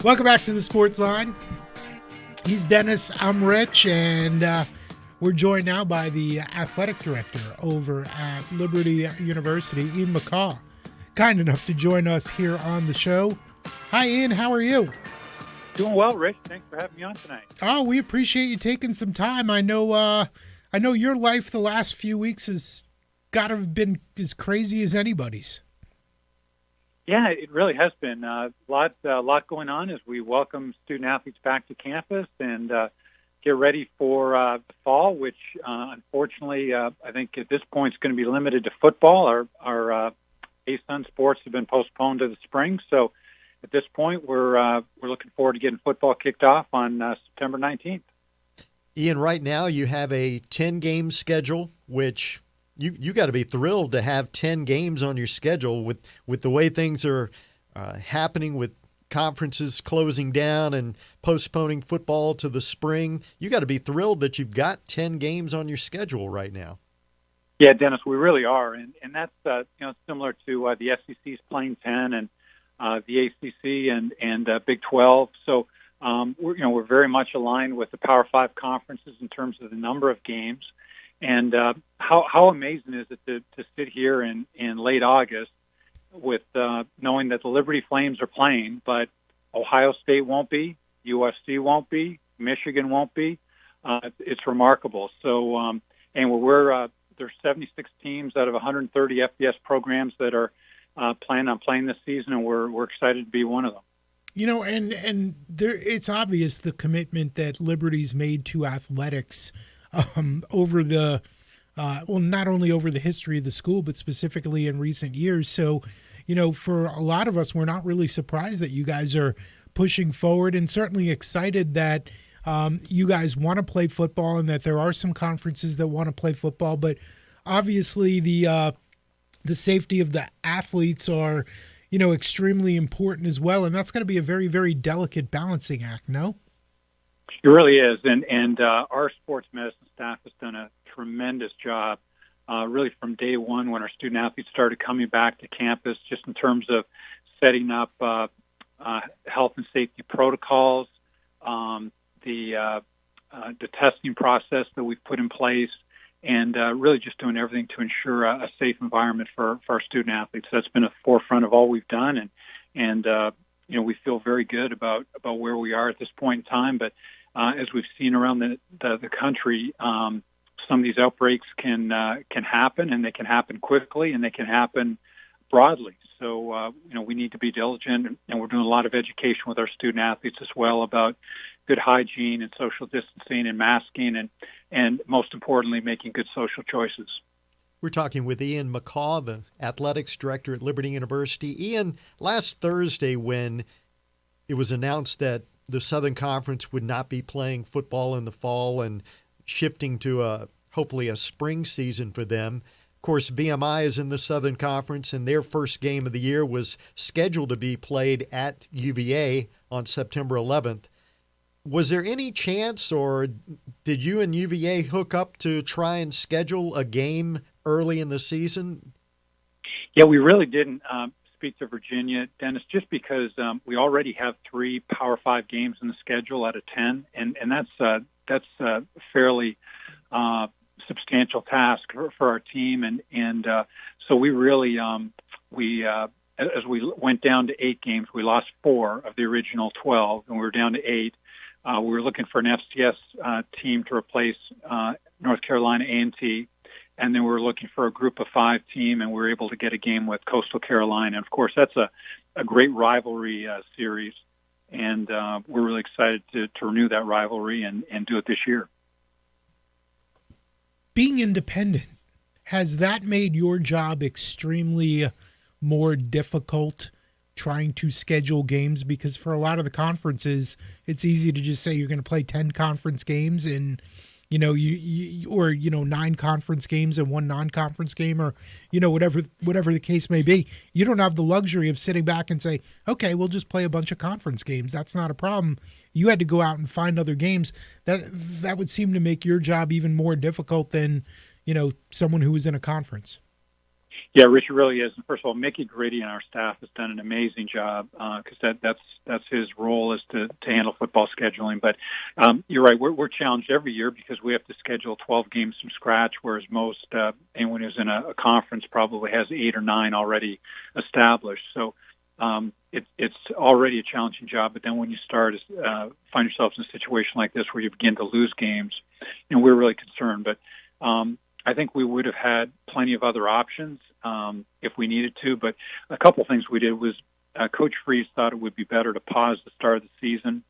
Welcome back to the Sportsline. He's Dennis, I'm Rich, and we're joined now by the athletic director over at Liberty University, Ian McCaw. Kind enough to join us here on the show. Hi, Ian. How are you? Doing well, Rich. Thanks for having me on tonight. Oh, we appreciate you taking some time. I know your life the last few weeks has got to have been as crazy as anybody's. Yeah, it really has been a lot going on as we welcome student athletes back to campus and get ready for the fall, which unfortunately I think at this point is going to be limited to football. Our ASUN sports have been postponed to the spring, so at this point we're looking forward to getting football kicked off on September 19th. Ian, right now you have a 10-game schedule, which you got to be thrilled to have 10 games on your schedule with the way things are happening with conferences closing down and postponing football to the spring. You got to be thrilled that you've got 10 games on your schedule right now. Yeah, Dennis, we really are, and that's similar to the SEC's playing 10 and the ACC and Big 12. So we're very much aligned with the Power 5 conferences in terms of the number of games. And how amazing is it to sit here in late August with knowing that the Liberty Flames are playing, but Ohio State won't be, USC won't be, Michigan won't be. It's remarkable. So, there's 76 teams out of 130 FBS programs that are planning on playing this season, and we're excited to be one of them. You know, and there, it's obvious the commitment that Liberty's made to athletics over the, not only over the history of the school, but specifically in recent years. So, for a lot of us, we're not really surprised that you guys are pushing forward and certainly excited that you guys want to play football and that there are some conferences that want to play football. But obviously the safety of the athletes are, extremely important as well. And that's going to be a very, very delicate balancing act, no? It really is, and our sports medicine staff has done a tremendous job, really from day one when our student athletes started coming back to campus, just in terms of setting up health and safety protocols, the testing process that we've put in place, and really just doing everything to ensure a safe environment for our student athletes. That's been a forefront of all we've done, and we feel very good about where we are at this point in time, but as we've seen around the country, some of these outbreaks can happen, and they can happen quickly, and they can happen broadly. So, we need to be diligent, and we're doing a lot of education with our student athletes as well about good hygiene and social distancing and masking, and most importantly, making good social choices. We're talking with Ian McCaw, the athletics director at Liberty University. Ian, last Thursday when it was announced that the Southern Conference would not be playing football in the fall and shifting to hopefully a spring season for them. Of course, VMI is in the Southern Conference, and their first game of the year was scheduled to be played at UVA on September 11th. Was there any chance, or did you and UVA hook up to try and schedule a game early in the season? Yeah, we really didn't speak to Virginia, Dennis, just because we already have 3 Power 5 games in the schedule out of 10, and that's a fairly substantial task for our team, and so we really as we went down to 8 games, we lost 4 of the original 12, and we were down to 8. We were looking for an FCS team to replace North Carolina A&T. And then we were looking for a group of 5 team, and we were able to get a game with Coastal Carolina. And, of course, that's a great rivalry series, and we're really excited to renew that rivalry and do it this year. Being independent, has that made your job extremely more difficult trying to schedule games? Because for a lot of the conferences, it's easy to just say you're going to play 10 conference games and – or 9 conference games and 1 non-conference game, or, whatever the case may be. You don't have the luxury of sitting back and say, okay, we'll just play a bunch of conference games. That's not a problem. You had to go out and find other games. That would seem to make your job even more difficult than, someone who was in a conference. Yeah, Rich, it really is. And first of all, Mickey Gritty and our staff has done an amazing job because that's his role is to handle football scheduling. But you're right, we're challenged every year because we have to schedule 12 games from scratch, whereas most anyone who's in a conference probably has 8 or 9 already established. So it's already a challenging job. But then when you find yourselves in a situation like this where you begin to lose games, we're really concerned. But I think we would have had plenty of other options if we needed to, but a couple of things we did was Coach Freeze thought it would be better to pause the start of the season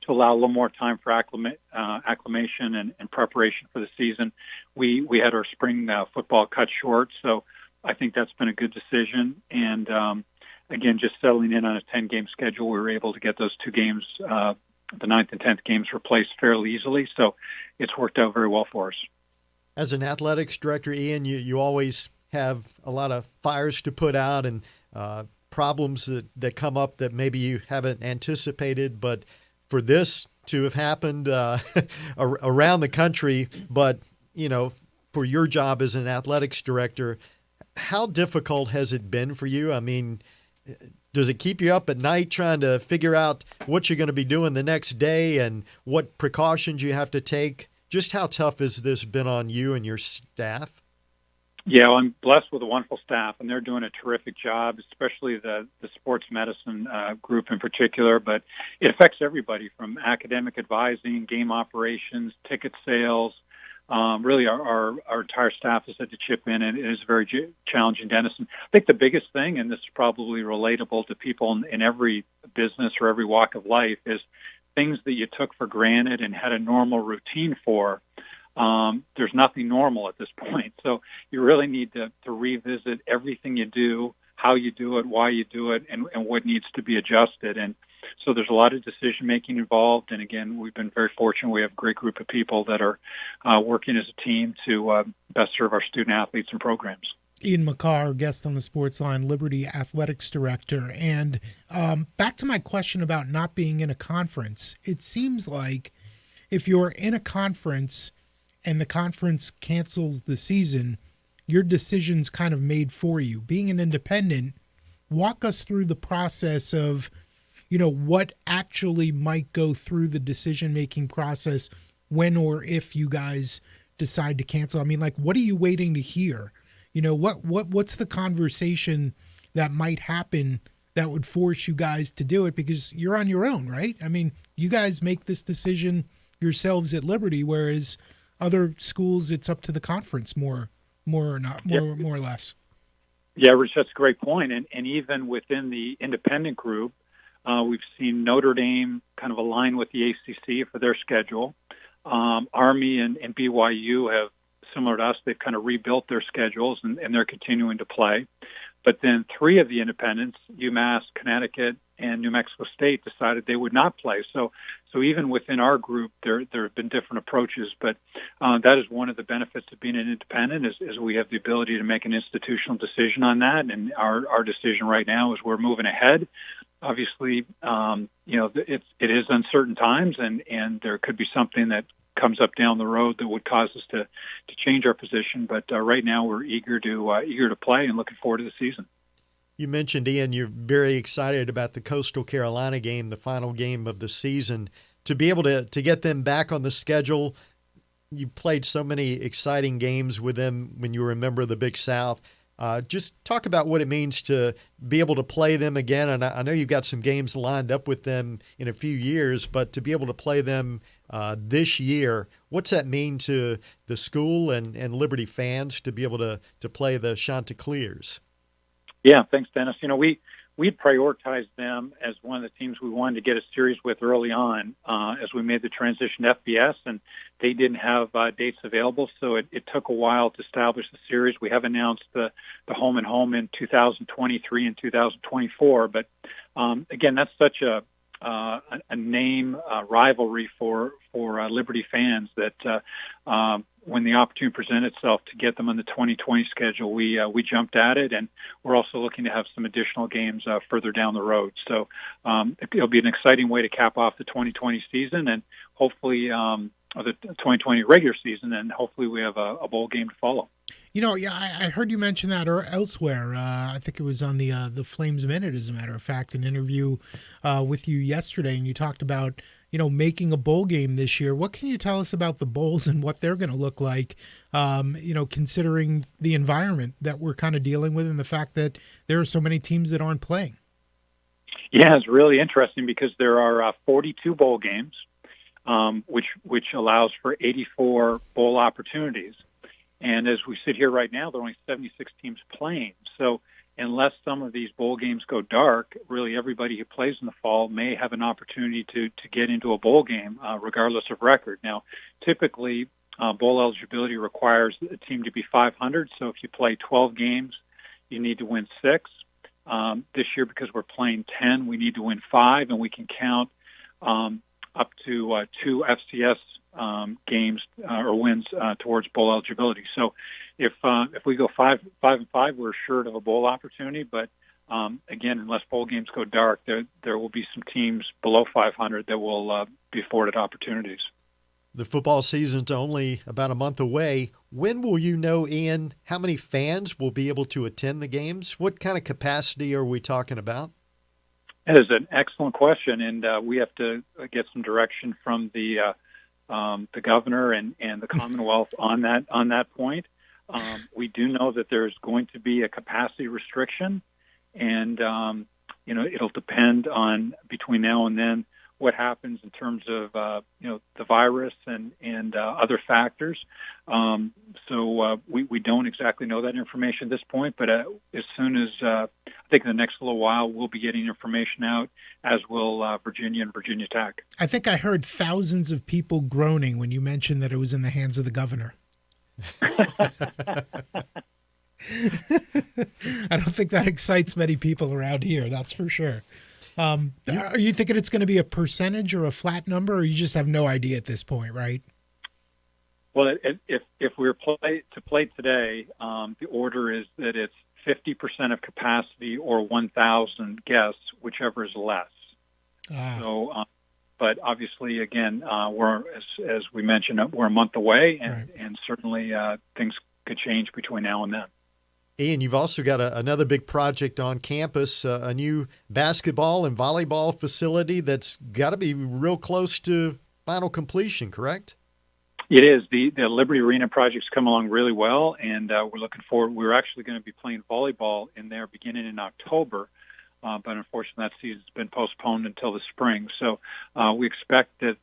to allow a little more time for acclimation and preparation for the season. We had our spring football cut short, so I think that's been a good decision. And again, just settling in on a 10-game schedule, we were able to get those 2 games, the 9th and 10th games, replaced fairly easily. So it's worked out very well for us. As an athletics director, Ian, you always have a lot of fires to put out and problems that come up that maybe you haven't anticipated. But for this to have happened around the country, but, for your job as an athletics director, how difficult has it been for you? I mean, does it keep you up at night trying to figure out what you're going to be doing the next day and what precautions you have to take? Just how tough has this been on you and your staff? Yeah, well, I'm blessed with a wonderful staff, and they're doing a terrific job, especially the sports medicine group in particular. But it affects everybody from academic advising, game operations, ticket sales. Really, our entire staff has had to chip in, and it is very challenging, Dennis. And I think the biggest thing, and this is probably relatable to people in every business or every walk of life, is things that you took for granted and had a normal routine for. There's nothing normal at this point. So you really need to revisit everything you do, how you do it, why you do it, and what needs to be adjusted. And so there's a lot of decision-making involved. And again, we've been very fortunate. We have a great group of people that are working as a team to best serve our student-athletes and programs. Ian McCaw, our guest on the Sportsline Liberty Athletics Director. And back to my question about not being in a conference, it seems like if you're in a conference and the conference cancels the season, your decision's kind of made for you. Being an independent, walk us through the process of, what actually might go through the decision-making process when or if you guys decide to cancel. I mean, what are you waiting to hear? What's the conversation that might happen that would force you guys to do it? Because you're on your own, right? I mean, you guys make this decision yourselves at Liberty, whereas other schools, it's up to the conference more or less. Yeah, Rich, that's a great point. And even within the independent group, we've seen Notre Dame kind of align with the ACC for their schedule. Army and BYU have, similar to us, they've kind of rebuilt their schedules and they're continuing to play. But then 3 of the independents, UMass, Connecticut, and New Mexico State, decided they would not play. So even within our group, there have been different approaches. But that is one of the benefits of being an independent is we have the ability to make an institutional decision on that. And our decision right now is we're moving ahead. Obviously, it is uncertain times, and there could be something that comes up down the road that would cause us to change our position. But right now, we're eager to play and looking forward to the season. You mentioned, Ian, you're very excited about the Coastal Carolina game, the final game of the season. To be able to get them back on the schedule, you played so many exciting games with them when you were a member of the Big South. Just talk about what it means to be able to play them again. And I know you've got some games lined up with them in a few years, but to be able to play them this year, what's that mean to the school and Liberty fans to be able to play the Chanticleers? Yeah, thanks, Dennis. We'd prioritized them as one of the teams we wanted to get a series with early on as we made the transition to FBS, and they didn't have dates available, so it took a while to establish the series. We have announced the home and home in 2023 and 2024, but again, that's such a name rivalry for Liberty fans that when the opportunity presented itself to get them on the 2020 schedule, we jumped at it, and we're also looking to have some additional games further down the road. So it'll be an exciting way to cap off the 2020 season and hopefully the 2020 regular season, and hopefully we have a bowl game to follow. Yeah, I heard you mention that or elsewhere. I think it was on the Flames Minute, as a matter of fact, an interview with you yesterday, and you talked about making a bowl game this year. What can you tell us about the bowls and what they're going to look like? Considering the environment that we're kind of dealing with and the fact that there are so many teams that aren't playing. Yeah, it's really interesting because there are 42 bowl games, which allows for 84 bowl opportunities. And as we sit here right now, there are only 76 teams playing. So unless some of these bowl games go dark, really everybody who plays in the fall may have an opportunity to get into a bowl game, regardless of record. Now, typically, bowl eligibility requires a team to be 500. So if you play 12 games, you need to win 6. This year, because we're playing 10, we need to win 5, and we can count up to 2 FCS games or wins towards bowl eligibility. So if we go 5-5, we're assured of a bowl opportunity. But again, unless bowl games go dark, there will be some teams below 500 that will be afforded opportunities. The football season's only about a month away. When will you know, Ian, how many fans will be able to attend the games? What kind of capacity are we talking about? That is an excellent question, and we have to get some direction from the governor and the Commonwealth on that point. We do know that there's going to be a capacity restriction, and it'll depend on between now and then what happens in terms of the virus and other factors. So we don't exactly know that information at this point, but as soon as I think in the next little while we'll be getting information out, as will Virginia and Virginia Tech. I think I heard thousands of people groaning when you mentioned that it was in the hands of the governor. I don't think that excites many people around here, that's for sure. Are you thinking it's going to be a percentage or a flat number, or you just have no idea at this point, right? Well, if we were to play today, the order is that it's 50% of capacity or 1,000 guests, whichever is less. So, but obviously, again, we're as we mentioned, we're a month away, and certainly things could change between now and then. Ian, you've also got another big project on campus, a new basketball and volleyball facility that's got to be real close to final completion, correct? It is. The Liberty Arena project's come along really well, and we're looking forward. We're actually going to be playing volleyball in there beginning in October, but unfortunately that season's been postponed until the spring. So we expect that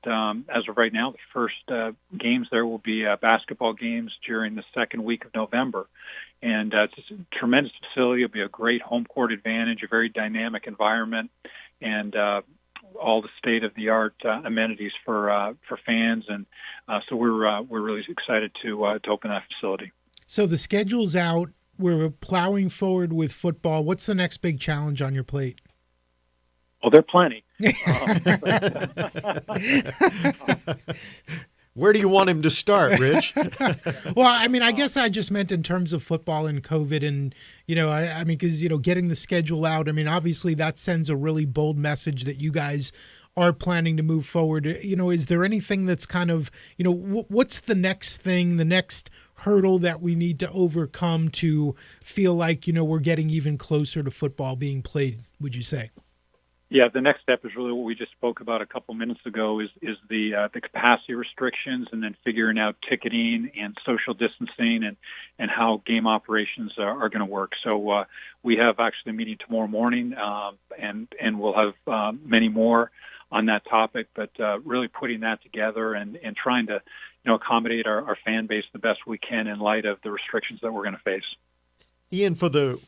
as of right now, the first games there will be basketball games during the second week of November. And it's a tremendous facility. It'll be a great home court advantage, a very dynamic environment, and all the state-of-the-art amenities for fans. And so we're really excited to open that facility. So the schedule's out. We're plowing forward with football. What's the next big challenge on your plate? Well, there are plenty. Where do you want him to start, Rich? Well, I mean, I guess I just meant in terms of football and COVID and, I mean, because, getting the schedule out, I mean, obviously that sends a really bold message that you guys are planning to move forward. Is there anything that's kind of, what's the next thing, the next hurdle that we need to overcome to feel like, we're getting even closer to football being played, would you say? Yeah, the next step is really what we just spoke about a couple minutes ago is the capacity restrictions, and then figuring out ticketing and social distancing and how game operations are going to work. So we have actually a meeting tomorrow morning, and we'll have many more on that topic. But really putting that together and trying to accommodate our fan base the best we can in light of the restrictions that we're going to face. Ian, for the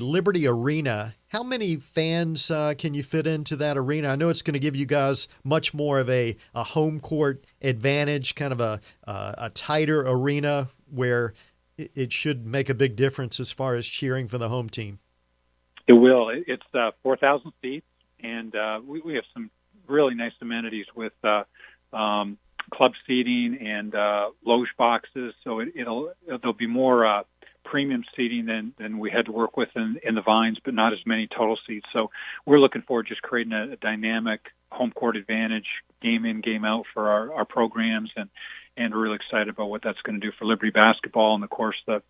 Liberty Arena, how many fans can you fit into that arena? I know it's going to give you guys much more of a home court advantage, kind of a tighter arena where it should make a big difference as far as cheering for the home team. It will. It's 4,000 seats, and we have some really nice amenities with club seating and loge boxes. So there'll be more premium seating than we had to work with in the Vines, but not as many total seats. So we're looking forward to just creating a dynamic home court advantage, game in, game out for our programs, and we're really excited about what that's going to do for Liberty basketball. And of course, the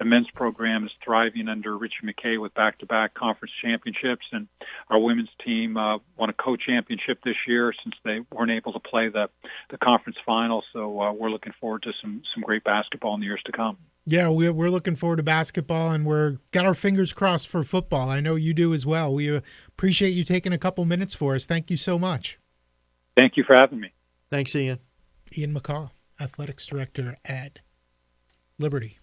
men's program is thriving under Richie McKay with back-to-back conference championships, and our women's team won a co-championship this year since they weren't able to play the conference final. So we're looking forward to some great basketball in the years to come. Yeah, we're looking forward to basketball, and we're got our fingers crossed for football. I know you do as well. We appreciate you taking a couple minutes for us. Thank you so much. Thank you for having me. Thanks, Ian. Ian McCaw, Athletics Director at Liberty.